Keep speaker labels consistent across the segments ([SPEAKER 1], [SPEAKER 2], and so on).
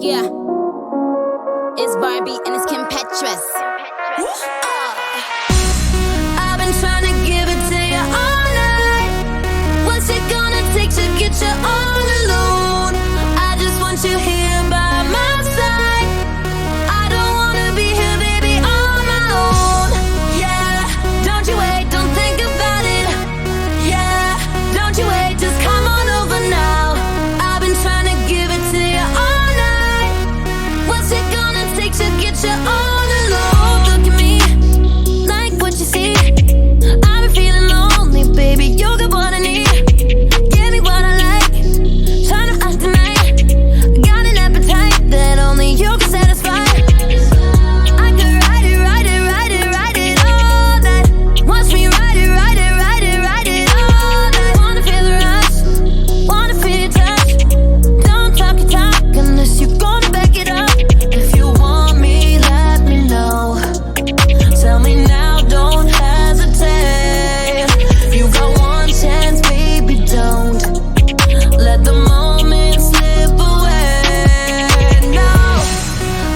[SPEAKER 1] Yeah, it's Barbie and it's Kim Petras. I've been trying to give it to you all night. What's it gonna take to get you all alone? I just want you here by my side. I don't wanna be here, baby, on my own. Yeah, don't you wait, don't think about it. Yeah, don't you wait, just come on over now. I've been trying to give it to you all night. What's it gonna take to get you all alone? Look at me, like what you see. I've been feeling lonely, baby, you got what I need. Give me what I like, try to act tonight. Got an appetite that only you can satisfy. I could ride it, ride it, ride it, ride it all night. Watch me ride it, ride it, ride it, ride it all night. Wanna feel the rush, wanna feel your touch. Don't talk your talk unless you're gonna back it up. If you want me, let me know. Tell me now, don't hesitate. You got one chance, baby, don't let the moment slip away. No,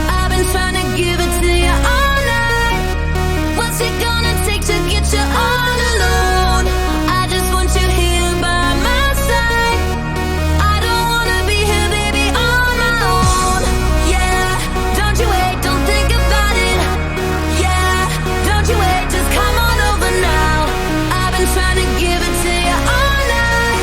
[SPEAKER 1] I've been trying to give it to you all night. What's it gonna take to get you all alone? I just want you here by my side. I don't wanna be here, baby, on my own. Yeah, don't you wait, don't think about it. Yeah, don't you wait, just come on over now. I've been trying to give it to you all night.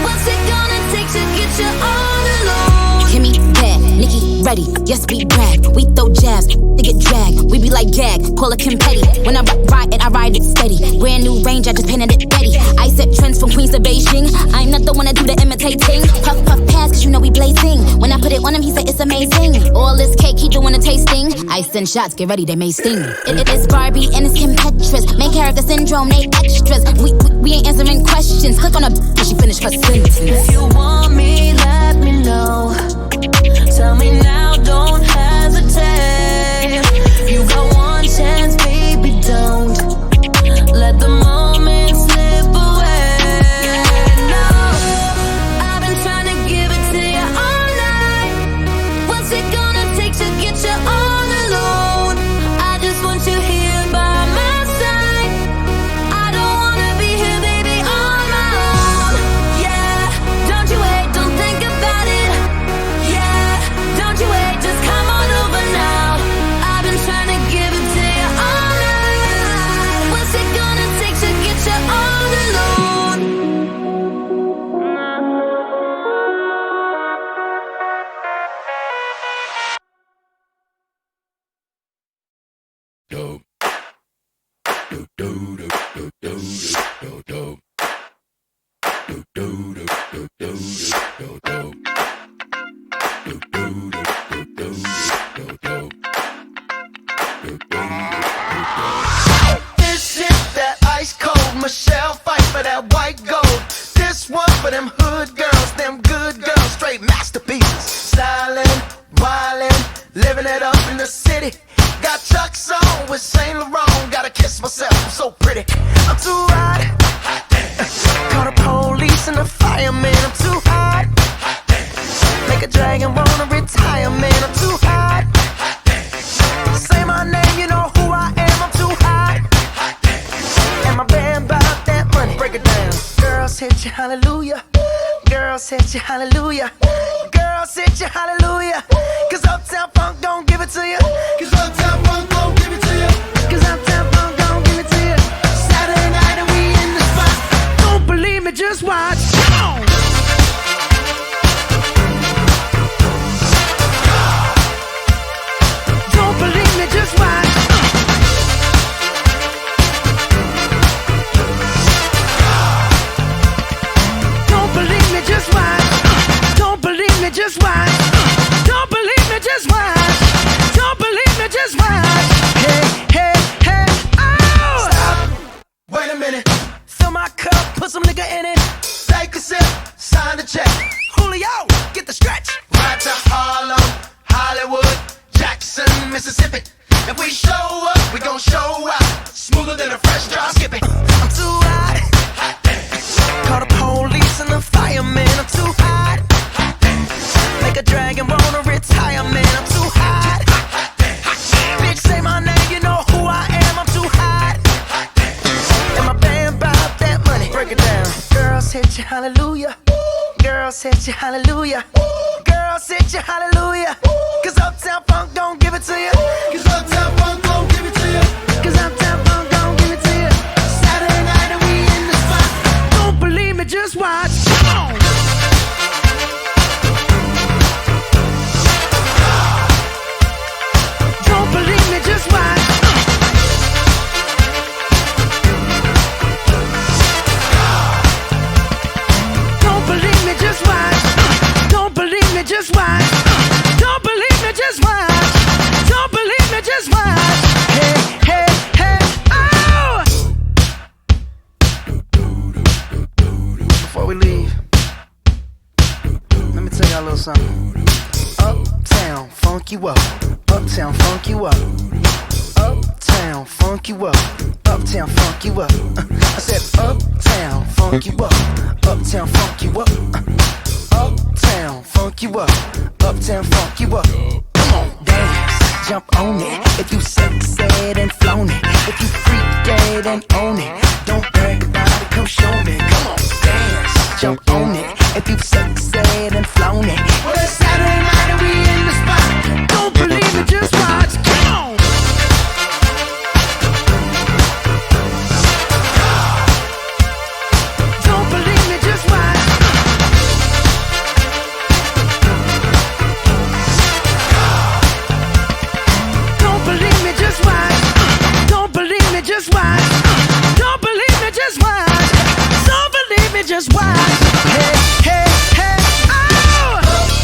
[SPEAKER 1] What's it gonna take to get you all alone? Kimmy bad, Nicki ready, yes we brag. We throw jabs, they get dragged. We be like gag, call it Kim Petty. When I ride it, I ride it steady. Brand new range, I just painted it ready. I set trends from Queens to Beijing. I'm not the one to do the imitating. Puff puff pass, cause you know we blazing. When I put it on him, he said it's amazing. All this cake, he doing the tasting. I send shots, get ready, they may sting. It's Barbie and it's Kim Petras. Main character syndrome, they extras. We ain't answering questions. Click on her, she finished her sentence. If you want me, let me know. Tell me now, don't hesitate. You got one chance, baby, don't let the moment slip away. No, I've been trying to give it to you all night. What's it gonna take to get you all alone? I just want you here by my side. I don't wanna be here, baby, on my own. Yeah, don't you wait, don't think about it. Yeah, don't you wait, just come on over now. I've been trying to give it to you all night. What's it gonna take to get you all alone?
[SPEAKER 2] Do do do do do do do do do do do do do do do do.
[SPEAKER 3] This is that ice cold Michelle fight for that white gold. This one for them hood girls, them good girls, straight masterpieces. Stylin', wildin', living it up in the city. Got Chuck's on with Saint Laurent. Gotta kiss myself, I'm so pretty. I'm too hot. Call the police and the fireman. I'm too hot. Make a dragon wanna retire, man. I'm too hot. Say my name, you know who I am. I'm too hot. And my band bout that money. Break it down. Girls hit you, hallelujah. Girls hit you, hallelujah. Girls hit you, hallelujah. Cause Uptown Funk don't give it to you. Cause Uptown Funk don't give it to you. Cause Uptown Funk don't give it to you. Saturday night and we in the spot. Don't believe me, just watch. Come on. Don't believe me, just watch. Don't believe me, just watch. Don't believe me, just watch. Don't believe me, just watch. Don't believe me, just watch. Hey, hey, hey, oh! Stop. Wait a minute. Fill my cup, put some nigga in it. Take a sip, sign the check. Julio, get the stretch. Right to Harlem, Hollywood, Jackson, Mississippi. If we show up, we gon' show out. Smoother than a fresh drop skipping. I'm too hot. Call the police and the fireman. I'm too hot. Make like a dragon, wanna retire, man. I'm too hot. Bitch, say my name, you know who I am. I'm too hot. And my band bought that money. Break it down. Girls hit you, hallelujah. Girls hit you, hallelujah. Girls hit you, hallelujah. Cause Uptown Funk don't give it to you. Cause Uptown Funk don't give it to you. Cause Uptown Funk don't give it to you. Saturday night and we in the spot. Don't believe me, just watch. Come on. Don't believe me, just watch. Don't believe me, just watch. Don't believe me, just watch. Don't believe me, just watch. Don't believe me, just watch. Hey, hey, hey, oh! Before we leave, let me tell y'all a little something. Uptown, funk you up. Uptown, funk you up. Uptown, funk you up. Uptown, funk you up. I said uptown, funk you up. Uptown, funk you up. Uptown, funk you up. Uptown, funk you up. Come on, dance, jump on it. If you sexed and flown it. If you freak dead and own it. Don't brag about it, come show me. Come on, dance, jump on it. If you sexed and flown it. Well, it's Saturday night and we in the spot. Don't believe it, just watch. Come on. Don't believe me, just watch. Don't believe me, just watch. Don't believe me, just watch. Don't believe me, just watch. Don't believe me, just watch. Hey, hey, hey, oh!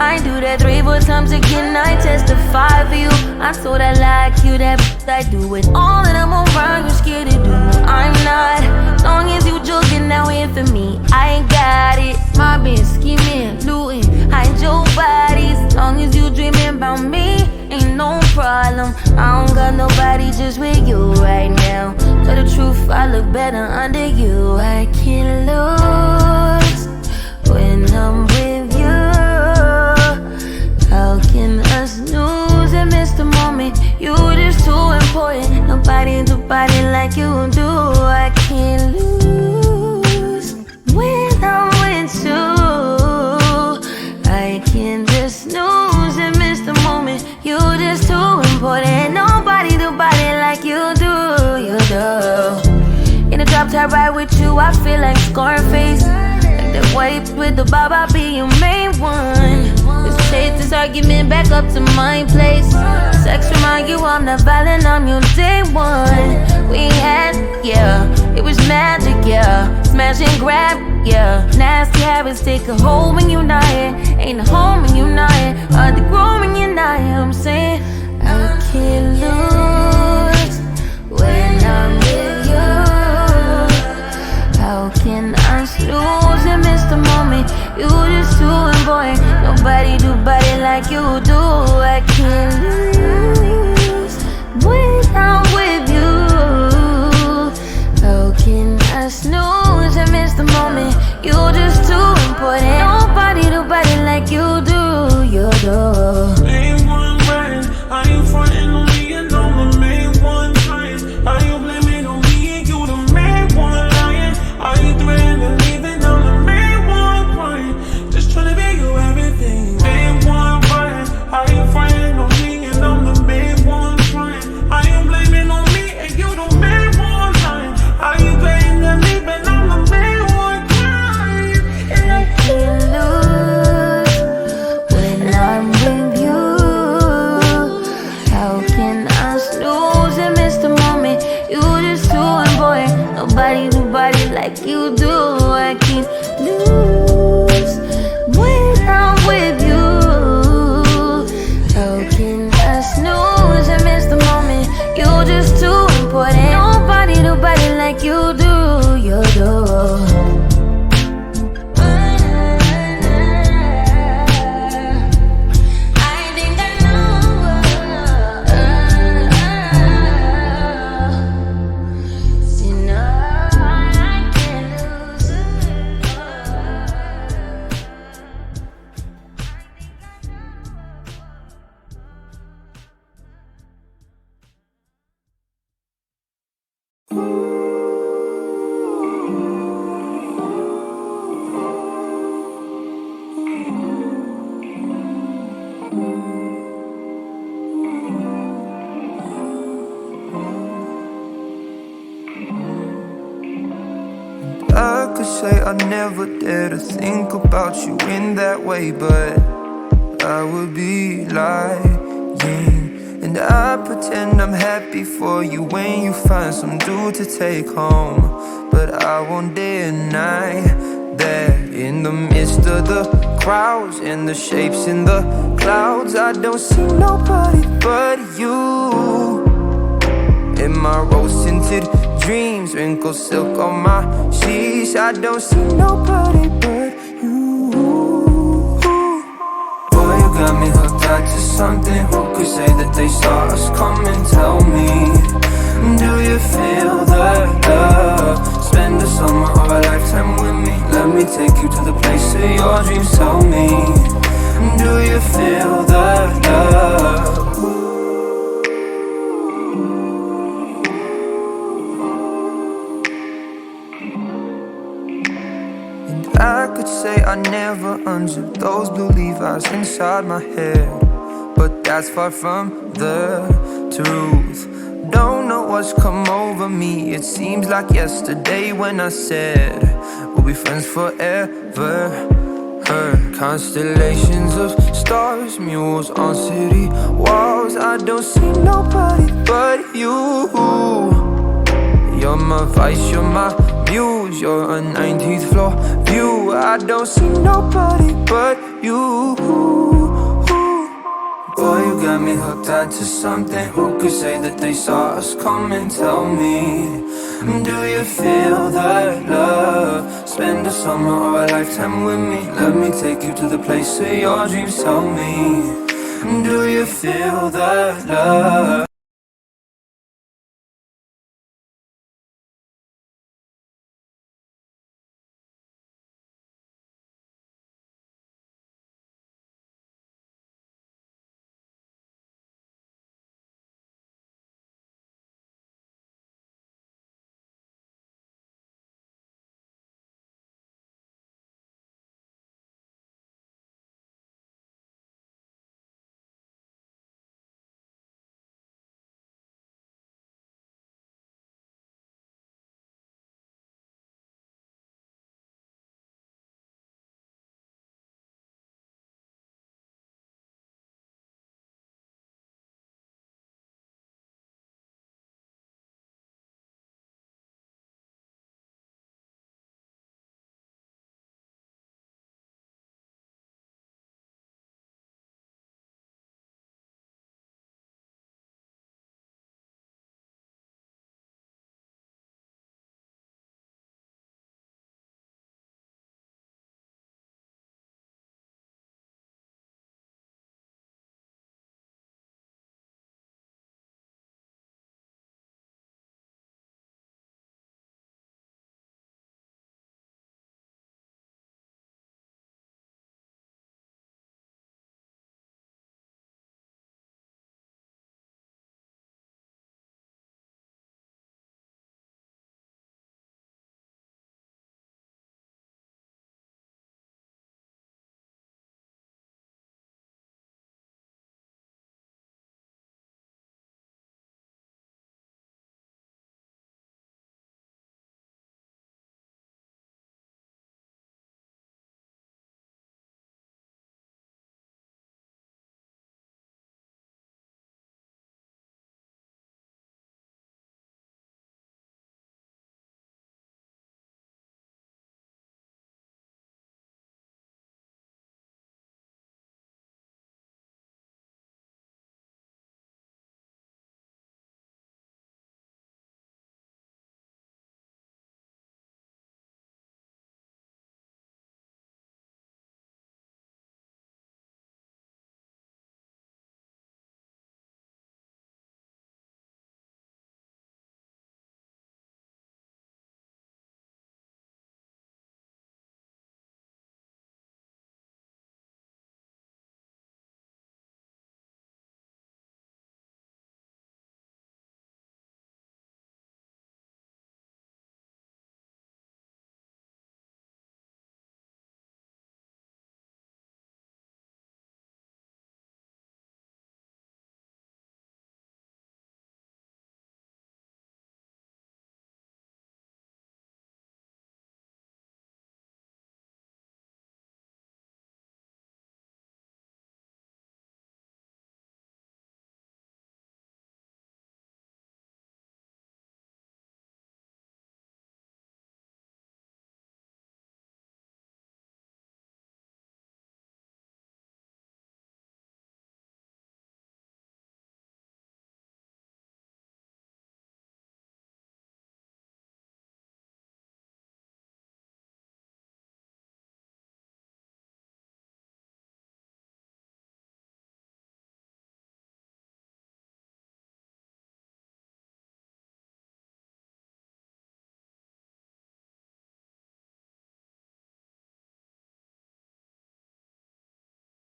[SPEAKER 1] I do that 3-4 times again, I testify for you. I so that like you, that I do it all and I'm around, you scared to do. I'm not, long as you joking now here for me, I ain't got it. Mobbing, scheming, looting, hide your bodies. Long as you dreaming about me, ain't no problem. I don't got nobody just with you right now. Tell the truth, I look better under you. I can't lose when I'm with you. How can us lose and miss the moment? You just too important. Nobody do body like you do. I can't lose when I'm with you. I can't just snooze and miss the moment. You just too important. Nobody do body like you do. You do. In the drop top ride with you, I feel like Scarface. Like that white with the bob, I'll be your main one. Let's chase this argument back up to my place. Sex remind you I'm not violent, I'm your day one. We had, yeah, it was magic, yeah. Smash and grab, yeah. Nasty habits take a hold when you're not here. Ain't a home when you're not here. Hard to grow when you're not here. I'm saying I can't lose when I'm with you. How can I lose and miss the moment? You just too important. Nobody do body like you do. I can't lose when I'm with you. How can I snooze and miss the moment? You just too important. Nobody do body like you do. You do.
[SPEAKER 4] Main one right, are you frontin' on me and I'm the main one trying? Are you blaming on me and you the main one lying? Are you threatening leaving? I'm the main one crying. Just tryna be you everything. Main one right, are you frontin' on me and I'm the main one trying? Are you blaming on me and you the main one lying? Are you threatening leaving? I'm the main one crying.
[SPEAKER 1] I can't lose when I'm with you. How can I snooze and miss the moment? You just too important. Nobody do body like you do. I can't lose when I'm with you. How can I snooze and miss the moment? You just too important. Nobody do body like you do. You do.
[SPEAKER 5] I could say I never dare to think about you in that way, but I would be lying. And I pretend I'm happy for you when you find some dude to take home. But I won't deny that in the midst of the crowds and the shapes in the clouds, I don't see nobody but you. In my rose-tinted dreams, wrinkled silk on my sheets, I don't see nobody but you. Boy, you got me hooked out to something. Who could say that they saw us coming? Tell me, do you feel the love? Spend the summer of a lifetime with me. Let me take you to the place of your dreams. Tell me, do you feel the love? I could say I never unzipped those blue Levi's inside my head, but that's far from the truth. Don't know what's come over me. It seems like yesterday when I said we'll be friends forever. Constellations of stars, mules on city walls. I don't see nobody but you. You're my vice, you're my views. You're a 19th floor view. I don't see nobody but you. Boy, you got me hooked onto something. Who could say that they saw us coming? Tell me, do you feel that love? Spend a summer or a lifetime with me. Let me take you to the place of your dreams. Tell me, do you feel that love?